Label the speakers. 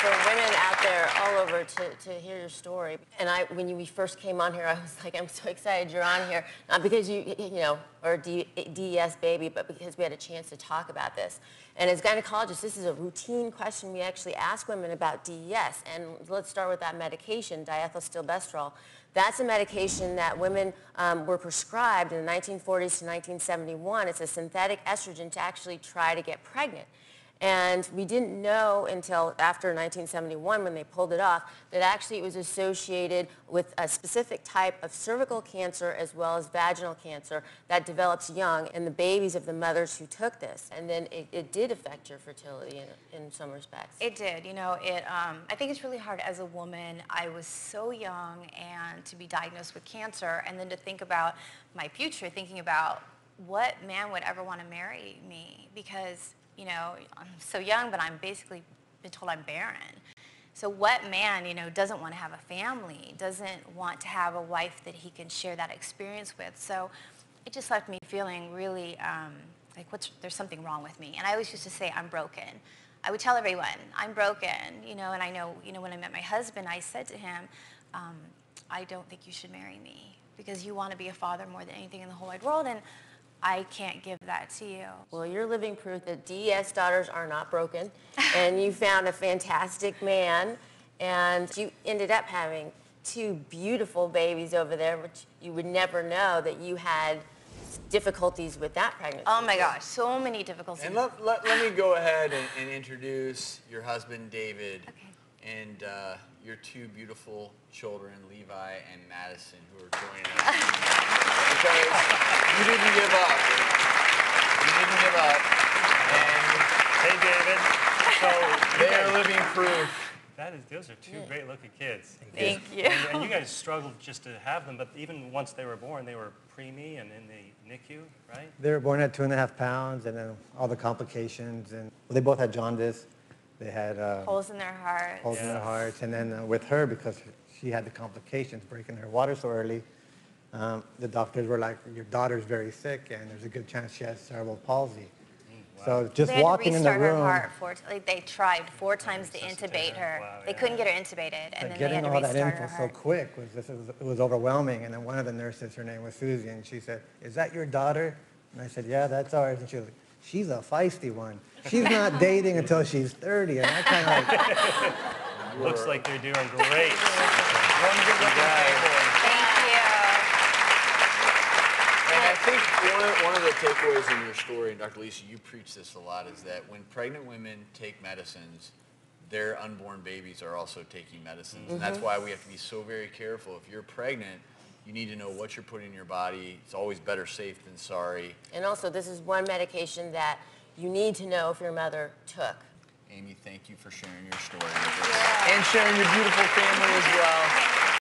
Speaker 1: for women out there all over to hear your story. And when we first came on here, I was like, I'm so excited you're on here. Not because you know, are a DES baby, but because we had a chance to talk about this. And as gynecologists, this is a routine question we actually ask women about DES. And let's start with that medication, diethylstilbestrol. That's a medication that women were prescribed in the 1940s to 1971. It's a synthetic estrogen to actually try to get pregnant. And we didn't know until after 1971, when they pulled it off, that actually it was associated with a specific type of cervical cancer as well as vaginal cancer that develops young in the babies of the mothers who took this. And then it did affect your fertility in some respects.
Speaker 2: It did. You know, I think it's really hard as a woman. I was so young, and to be diagnosed with cancer, and then to think about my future, thinking about what man would ever want to marry me, because you know, I'm so young, but I'm basically been told I'm barren. So what man, you know, doesn't want to have a family, doesn't want to have a wife that he can share that experience with? So it just left me feeling really like there's something wrong with me. And I always used to say, I'm broken. I would tell everyone, I'm broken, you know, and I know, you know, when I met my husband, I said to him, I don't think you should marry me because you want to be a father more than anything in the whole wide world. And I can't give that to you.
Speaker 1: Well, you're living proof that DES daughters are not broken, and you found a fantastic man, and you ended up having 2 beautiful babies over there, which you would never know that you had difficulties with that pregnancy.
Speaker 2: Oh my gosh, so many difficulties.
Speaker 3: And let me go ahead and introduce your husband, David, and your 2 beautiful children, Levi and Madison, who are joining us. Because you didn't give up. You didn't give up. And
Speaker 4: hey, David. So
Speaker 3: they are living proof.
Speaker 4: Those are 2 great-looking kids.
Speaker 2: Thank you.
Speaker 4: And you guys struggled just to have them, but even once they were born, they were preemie and in the NICU, right?
Speaker 5: They were born at 2.5 pounds, and then all the complications. And well, they both had jaundice. They had
Speaker 2: holes in their hearts.
Speaker 5: Holes in their hearts. And then with her, because she had the complications, breaking her water so early, the doctors were like, your daughter's very sick, and there's a good chance she has cerebral palsy.
Speaker 4: Wow.
Speaker 5: So just
Speaker 2: they
Speaker 5: walking in the room.
Speaker 2: Her heart they tried 4 times to intubate her.
Speaker 4: Wow,
Speaker 2: they couldn't get her intubated, and then
Speaker 5: getting
Speaker 2: they had
Speaker 5: all
Speaker 2: to
Speaker 5: that
Speaker 2: restart
Speaker 5: info
Speaker 2: her heart.
Speaker 5: so quick it was overwhelming. And then one of the nurses, her name was Susie, and she said, "Is that your daughter?" And I said, "Yeah, that's ours." And she was like, "She's a feisty one. She's not dating until she's 30." And I kind of like,
Speaker 4: looks like they're doing great.
Speaker 3: One good looking family.
Speaker 2: Thank you.
Speaker 3: And I think one of the takeaways in your story, and Dr. Lisa, you preach this a lot, is that when pregnant women take medicines, their unborn babies are also taking medicines. And that's why we have to be so very careful. If you're pregnant, you need to know what you're putting in your body. It's always better safe than sorry.
Speaker 1: And also, this is one medication that you need to know if your mother took.
Speaker 3: Amy, thank you for sharing your story with us. And sharing your beautiful family as well.